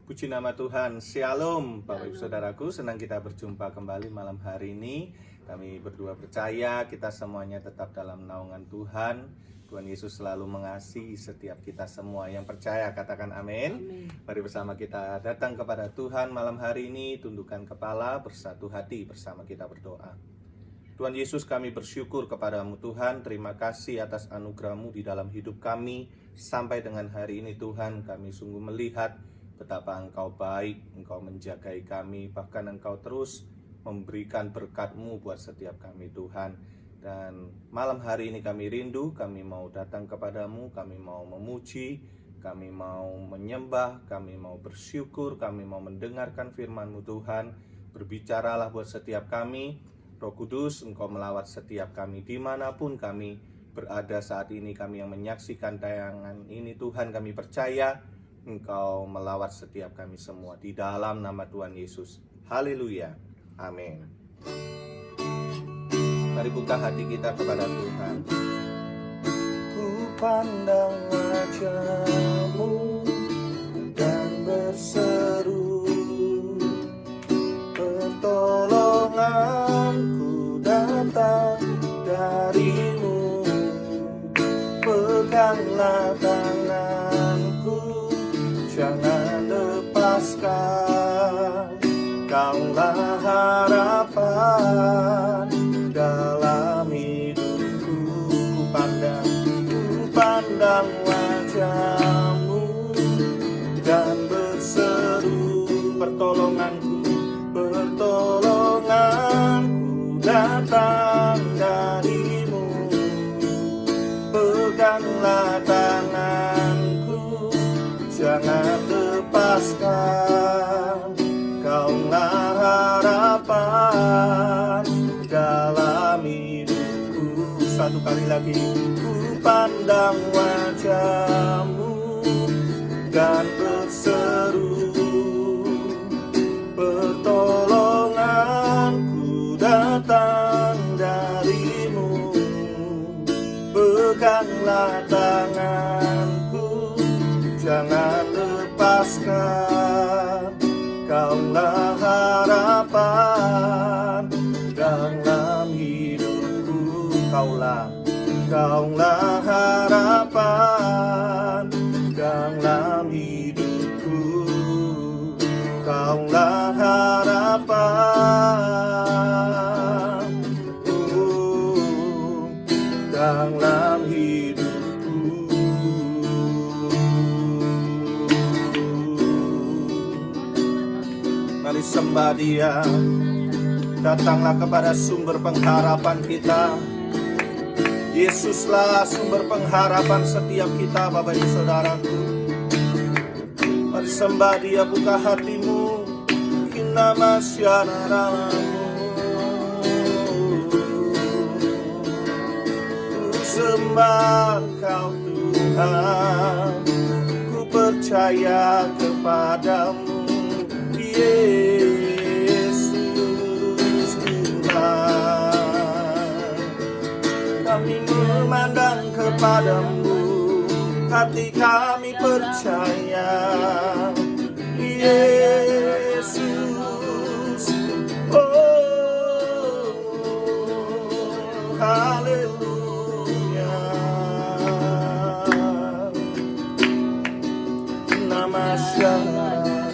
Puji nama Tuhan, Shalom Bapak Ibu Saudaraku, senang kita berjumpa kembali malam hari ini. Kami berdua percaya kita semuanya tetap dalam naungan Tuhan. Tuhan Yesus selalu mengasihi setiap kita semua yang percaya, katakan amin. Mari bersama kita datang kepada Tuhan malam hari ini, tundukkan kepala, bersatu hati bersama kita berdoa. Tuhan Yesus, kami bersyukur kepadamu Tuhan, terima kasih atas anugerah-Mu di dalam hidup kami. Sampai dengan hari ini Tuhan, kami sungguh melihat betapa Engkau baik, Engkau menjagai kami, bahkan Engkau terus memberikan berkat-Mu buat setiap kami Tuhan. Dan malam hari ini kami rindu, kami mau datang kepadamu, kami mau memuji, kami mau menyembah, kami mau bersyukur, kami mau mendengarkan firman-Mu Tuhan. Berbicaralah buat setiap kami, Roh Kudus, Engkau melawat setiap kami dimanapun kami berada saat ini. Kami yang menyaksikan tayangan ini Tuhan, kami percaya Engkau melawat setiap kami semua di dalam nama Tuhan Yesus. Haleluya. Amin. Mari buka hati kita kepada Tuhan. Ku pandang wajah-Mu dan berseru, pertolonganku datang dari-Mu. Peganglah tanganku, jangan lepaskan. Kaulah harapan dalam hidupku. Ku pandang wajah-Mu dan berseru, pertolonganku datang dari-Mu. Peganglah tanganku, jangan lepaskan. Kaulah harapan dalam hidupku. Satu kali lagi. Ku pandang wajah-Mu dan berseru, pertolonganku datang dari-Mu. Peganglah tanganku, jangan lepaskan. Kaulah harapan dalam hidupku. Kaulah harapan dalam hidupku. Kaulah harapan dalam hidupku. Mari sembah Dia. Datanglah kepada sumber pengharapan kita. Yesuslah sumber pengharapan setiap kita, Bapak Ibu Saudaraku. Mari sembah Dia, buka hatimu. Kita masyarakat-Mu. Ku sembah Engkau Tuhan, ku percaya kepadamu Yesus Tuhan. Kami memandang kepadamu, hati kami percaya Yesus. Oh, haleluya. Namasyarakat.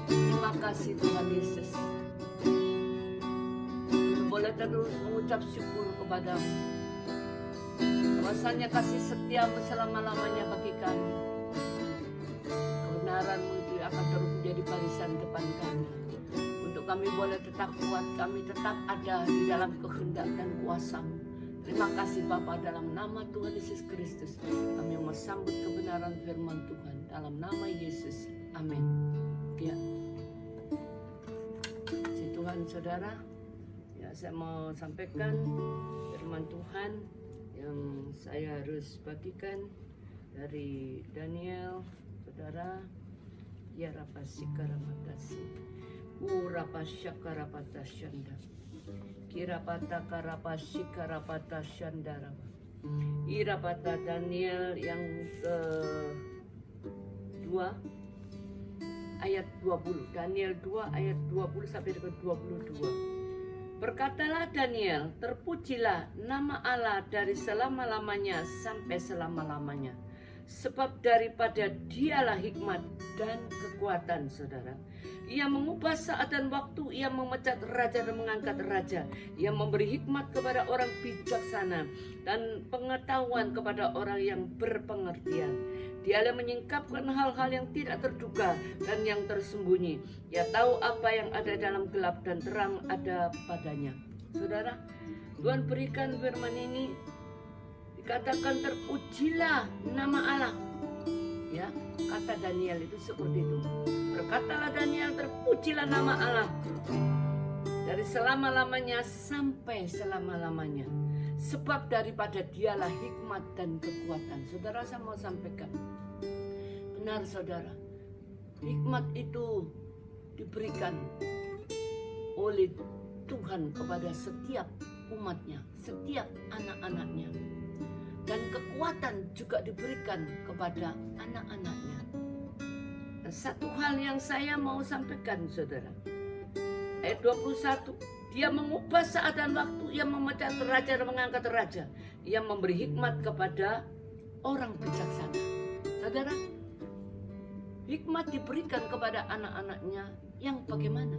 Terima kasih Tuhan Yesus. Boleh terus mengucap syukur kepadamu. Bahwasanya kasih setiamu selama-lamanya bagi kami. Kebenaran-Mu itu akan terus menjadi barisan depan kami. Untuk kami boleh tetap kuat, kami tetap ada di dalam kehendak dan kuasa-Mu. Terima kasih Bapa, dalam nama Tuhan Yesus Kristus kami mau sambut kebenaran firman Tuhan dalam nama Yesus. Amin. Ya. Si Tuhan saudara, ya saya mau sampaikan firman Tuhan yang saya harus bagikan dari Daniel, saudara. Ya rapasikaramatashi, urapasyakarapatasyanda, kirapata karapasikarapatasyandara, irapata. Daniel yang ke-2 ayat 20. Daniel 2 ayat 20 sampai ke 22. Berkatalah Daniel, terpujilah nama Allah dari selama-lamanya sampai selama-lamanya. Sebab daripada dialah hikmat dan kekuatan, saudara. Ia mengubah saat dan waktu, ia memecat raja dan mengangkat raja. Ia memberi hikmat kepada orang bijaksana dan pengetahuan kepada orang yang berpengertian. Dialah menyingkapkan hal-hal yang tidak terduga dan yang tersembunyi. Ia tahu apa yang ada dalam gelap dan terang ada padanya. Saudara, Tuhan berikan firman ini, dikatakan terpujilah nama Allah. Ya, kata Daniel itu seperti itu. Berkatalah Daniel, terpujilah nama Allah dari selama-lamanya sampai selama-lamanya. Sebab daripada dialah hikmat dan kekuatan. Saudara, saya mau sampaikan, benar saudara, hikmat itu diberikan oleh Tuhan kepada setiap umatnya, setiap anak-anaknya. Dan kekuatan juga diberikan kepada anak-anaknya. Dan satu hal yang saya mau sampaikan, saudara, ayat 21, dia mengubah saat dan waktu, ia memecat raja dan mengangkat raja, ia memberi hikmat kepada orang bijaksana. Saudara, hikmat diberikan kepada anak-anaknya yang bagaimana?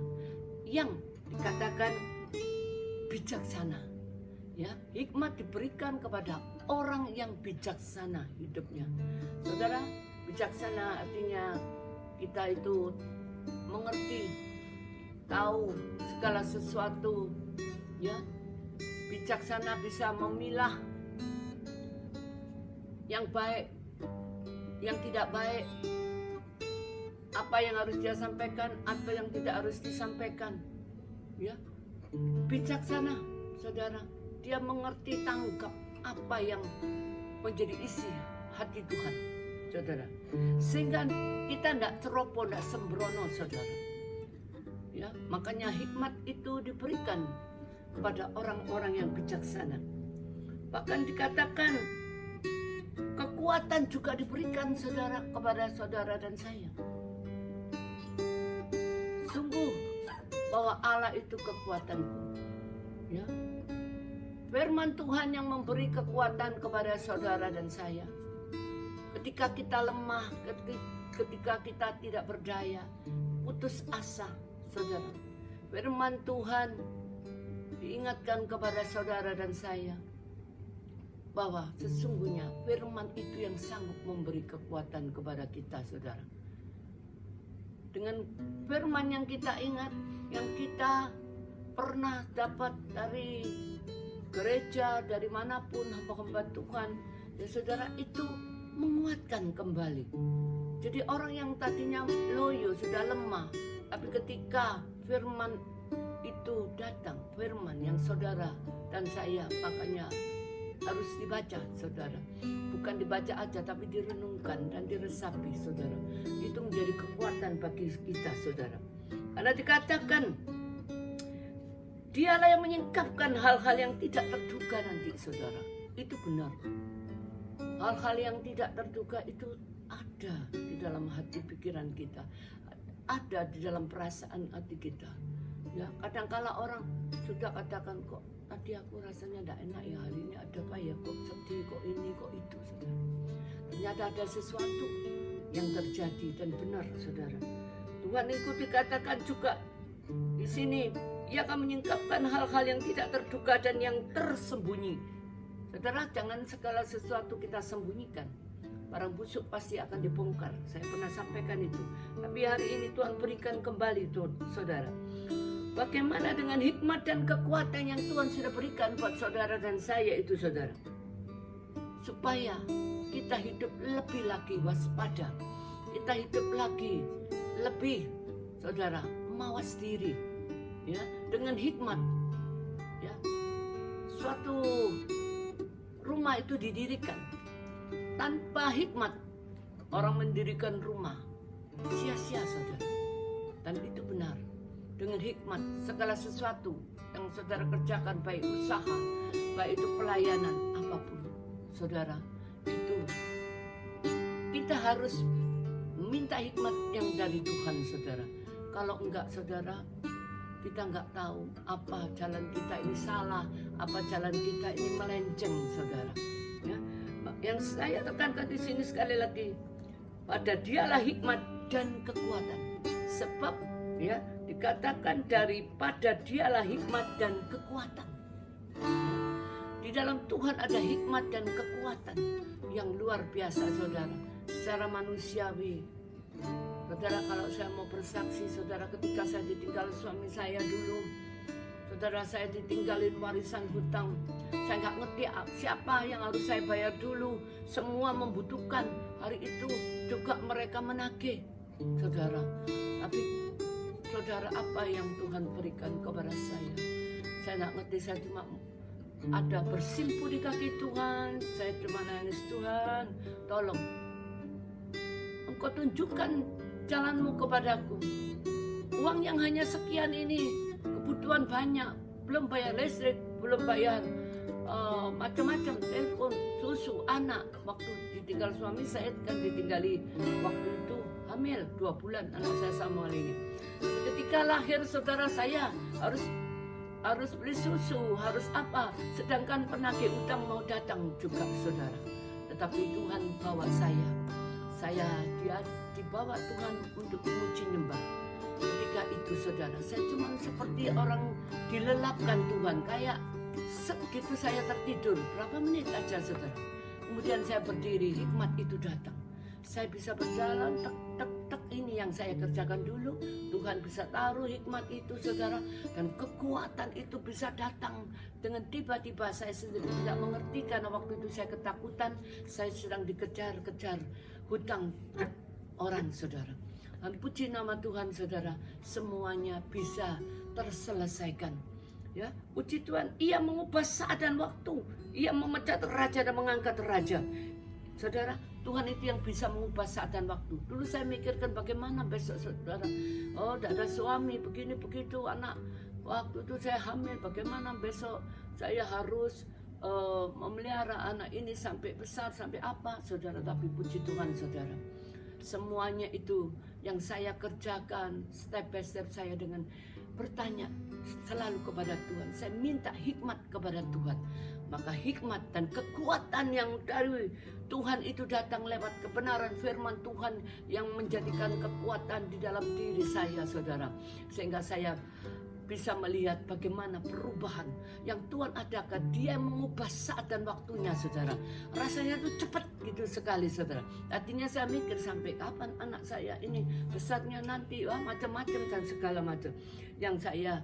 Yang dikatakan bijaksana. Ya, hikmat diberikan kepada orang yang bijaksana hidupnya. Saudara, bijaksana artinya kita itu mengerti, tahu segala sesuatu, ya. Bijaksana bisa memilah yang baik, yang tidak baik, apa yang harus dia sampaikan, apa yang tidak harus disampaikan. Ya, bijaksana, saudara. Dia mengerti, tangkap apa yang menjadi isi hati Tuhan, saudara. Sehingga kita tidak ceroboh, tidak sembrono, saudara. Ya, makanya hikmat itu diberikan kepada orang-orang yang bijaksana. Bahkan dikatakan kekuatan juga diberikan, saudara, kepada saudara dan saya. Sungguh bahwa Allah itu kekuatanku. Ya. Firman Tuhan yang memberi kekuatan kepada saudara dan saya. Ketika kita lemah, ketika kita tidak berdaya, putus asa, saudara. Firman Tuhan diingatkan kepada saudara dan saya bahwa sesungguhnya firman itu yang sanggup memberi kekuatan kepada kita, saudara. Dengan firman yang kita ingat, yang kita pernah dapat dari gereja, dari manapun, hamba-hamba Tuhan, ya saudara, itu menguatkan kembali. Jadi orang yang tadinya loyo, sudah lemah, tapi ketika firman itu datang, firman yang saudara dan saya makanya harus dibaca, saudara. Bukan dibaca aja, tapi direnungkan dan diresapi, saudara. Itu menjadi kekuatan bagi kita, saudara. Karena dikatakan dialah yang menyingkapkan hal-hal yang tidak terduga nanti, saudara. Itu benar. Hal-hal yang tidak terduga itu ada di dalam hati pikiran kita. Ada di dalam perasaan hati kita. Ya, kadang-kala orang sudah katakan, kok tadi aku rasanya tidak enak ya, hari ini ada apa ya, kok sedih, kok ini, kok itu, saudara. Ternyata ada sesuatu yang terjadi dan benar, saudara. Tuhan itu dikatakan juga di sini, Ia akan menyingkapkan hal-hal yang tidak terduga dan yang tersembunyi. Saudara, jangan segala sesuatu kita sembunyikan. Barang busuk pasti akan dibongkar. Saya pernah sampaikan itu. Tapi hari ini Tuhan berikan kembali, saudara. Bagaimana dengan hikmat dan kekuatan yang Tuhan sudah berikan buat saudara dan saya itu, saudara. Supaya kita hidup lebih lagi waspada. Kita hidup lagi lebih, saudara, mawas diri. Ya, dengan hikmat ya, suatu rumah itu didirikan tanpa hikmat. Orang mendirikan rumah sia-sia, saudara. Dan itu benar. Dengan hikmat, segala sesuatu yang saudara kerjakan, baik usaha, baik itu pelayanan, apapun, saudara, itu kita harus minta hikmat yang dari Tuhan, saudara. Kalau enggak, saudara, kita enggak tahu apa jalan kita ini salah, apa jalan kita ini melenceng, saudara. Ya. Yang saya tekankan di sini sekali lagi, pada Dialah hikmat dan kekuatan. Sebab ya dikatakan daripada Dialah hikmat dan kekuatan. Di dalam Tuhan ada hikmat dan kekuatan yang luar biasa, saudara. Secara manusiawi, saudara, kalau saya mau bersaksi, saudara, ketika saya ditinggal suami saya dulu, saudara, saya ditinggalin warisan hutang. Saya nggak ngerti siapa yang harus saya bayar dulu. Semua membutuhkan. Hari itu juga mereka menagih, saudara. Tapi saudara, apa yang Tuhan berikan kepada saya? Saya nggak ngerti. Saya cuma ada bersimpu di kaki Tuhan. Saya cuma nangis, Tuhan, tolong Engkau tunjukkan jalanmu kepadaku. Uang yang hanya sekian ini, kebutuhan banyak, belum bayar listrik, belum bayar macam-macam, telepon, susu, anak. Waktu ditinggal suami saya kan ditinggali waktu itu hamil 2 bulan anak saya sama ini. Ketika lahir, saudara, saya harus beli susu, harus apa, sedangkan penagih utang mau datang juga, saudara. Tetapi Tuhan bawa saya dibawa Tuhan untuk memuji nyembah. Ketika itu, saudara, saya cuma seperti orang dilelapkan Tuhan, kayak segitu saya tertidur berapa menit aja, saudara. Kemudian saya berdiri, hikmat itu datang. Saya bisa berjalan, tek ini yang saya kerjakan dulu. Tuhan bisa taruh hikmat itu, saudara, dan kekuatan itu bisa datang dengan tiba-tiba. Saya sendiri tidak mengerti karena waktu itu saya ketakutan. Saya sedang dikejar-kejar hutang orang, saudara. Dan puji nama Tuhan, saudara, semuanya bisa terselesaikan. Ya, puji Tuhan, Ia mengubah saat dan waktu. Ia memecat raja dan mengangkat raja. Saudara, Tuhan itu yang bisa mengubah saat dan waktu. Dulu saya mikirkan bagaimana besok, saudara. Oh, tidak ada suami, begini begitu, anak. Waktu itu saya hamil, bagaimana besok saya harus memelihara anak ini sampai besar, sampai apa, saudara. Tapi puji Tuhan, saudara, semuanya itu yang saya kerjakan step by step, saya dengan bertanya selalu kepada Tuhan. Saya minta hikmat kepada Tuhan. Maka hikmat dan kekuatan yang dari Tuhan itu datang lewat kebenaran firman Tuhan yang menjadikan kekuatan di dalam diri saya, saudara. Sehingga saya bisa melihat bagaimana perubahan yang Tuhan adakan. Dia mengubah saat dan waktunya, saudara. Rasanya itu cepat gitu sekali, saudara. Artinya saya mikir sampai kapan anak saya ini besarnya nanti, macam-macam dan segala macam. Yang saya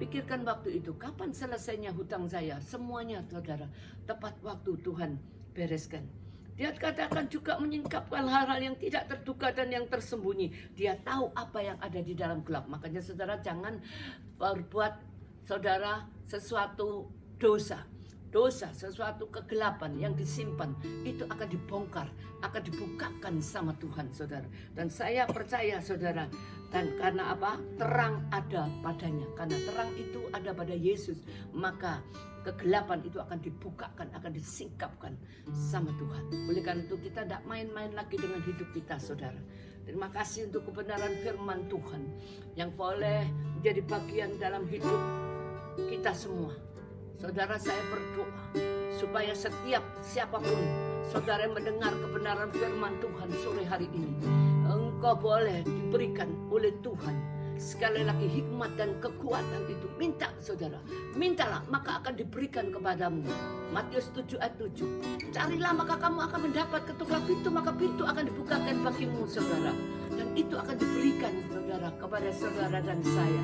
pikirkan waktu itu, kapan selesainya hutang saya? Semuanya, saudara, tepat waktu Tuhan bereskan. Dia katakan juga menyingkapkan hal-hal yang tidak terduga dan yang tersembunyi. Dia tahu apa yang ada di dalam gelap. Makanya saudara jangan berbuat, saudara, sesuatu dosa. Dosa, sesuatu kegelapan yang disimpan, itu akan dibongkar, akan dibukakan sama Tuhan, saudara. Dan saya percaya, saudara, dan karena apa? Terang ada padanya. Karena terang itu ada pada Yesus, maka kegelapan itu akan dibukakan, akan disingkapkan sama Tuhan. Oleh karena itu kita tidak main-main lagi dengan hidup kita, saudara. Terima kasih untuk kebenaran firman Tuhan yang boleh menjadi bagian dalam hidup kita semua. Saudara, saya berdoa supaya setiap siapapun saudara yang mendengar kebenaran firman Tuhan sore hari ini, engkau boleh diberikan oleh Tuhan sekali lagi hikmat dan kekuatan itu. Minta, saudara, mintalah maka akan diberikan kepadamu. Matius 7 ayat 7. Carilah maka kamu akan mendapat, ketuklah pintu maka pintu akan dibukakan bagimu, saudara. Dan itu akan diberikan, saudara, kepada saudara dan saya.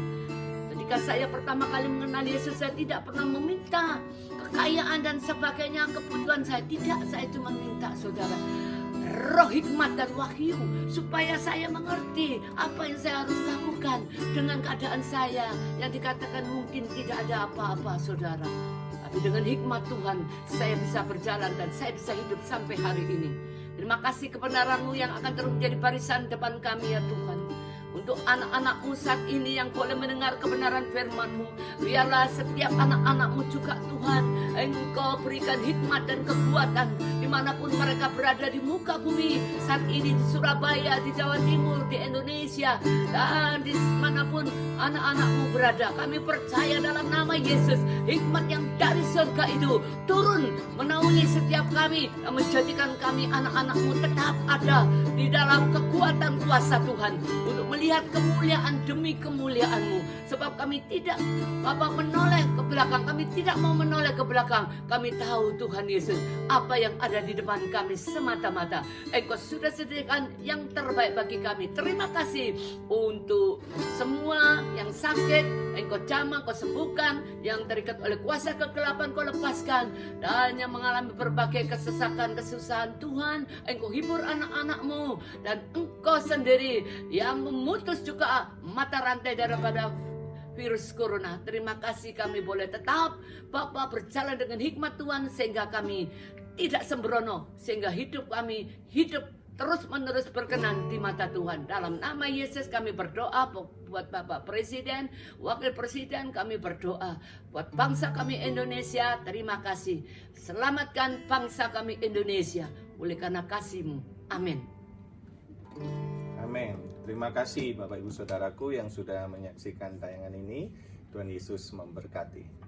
Ketika saya pertama kali mengenal Yesus, saya tidak pernah meminta kekayaan dan sebagainya, kebutuhan saya. Tidak, saya cuma minta, saudara, roh hikmat dan wahyu, supaya saya mengerti apa yang saya harus lakukan dengan keadaan saya yang dikatakan mungkin tidak ada apa-apa, saudara. Tapi dengan hikmat Tuhan, saya bisa berjalan dan saya bisa hidup sampai hari ini. Terima kasih kebenaran-Mu yang akan terus menjadi barisan depan kami, ya Tuhan. Untuk anak-anak-Mu saat ini yang boleh mendengar kebenaran firman-Mu, biarlah setiap anak-anak-Mu juga Tuhan, Engkau berikan hikmat dan kekuatan dimanapun mereka berada di muka bumi saat ini, di Surabaya, di Jawa Timur, di Indonesia, dan di manapun anak-anak-Mu berada. Kami percaya dalam nama Yesus, hikmat yang dari surga itu turun menaungi setiap kami dan menjadikan kami anak-anak-Mu tetap ada di dalam kekuatan kuasa Tuhan untuk melihat kemuliaan demi kemuliaan-Mu. Sebab kami tidak menoleh ke belakang, kami tidak mau menoleh ke belakang. Kami tahu Tuhan Yesus, apa yang ada di depan kami semata-mata Engkau sudah sediakan yang terbaik bagi kami. Terima kasih untuk semua yang sakit, Engkau jamah, Engkau sembuhkan. Yang terikat oleh kuasa kegelapan, Kau lepaskan. Dan yang mengalami berbagai kesesakan, kesusahan, Tuhan, Engkau hibur anak-anak-Mu. Dan Engkau sendiri yang memutus juga mata rantai daripada virus corona. Terima kasih kami boleh tetap Bapa berjalan dengan hikmat Tuhan, sehingga kami tidak sembrono, sehingga hidup kami hidup terus menerus berkenan di mata Tuhan. Dalam nama Yesus kami berdoa buat Bapak Presiden, Wakil Presiden, kami berdoa buat bangsa kami Indonesia. Terima kasih. Selamatkan bangsa kami Indonesia oleh karena kasih-Mu. Amin. Amin. Terima kasih Bapak Ibu Saudaraku yang sudah menyaksikan tayangan ini. Tuhan Yesus memberkati.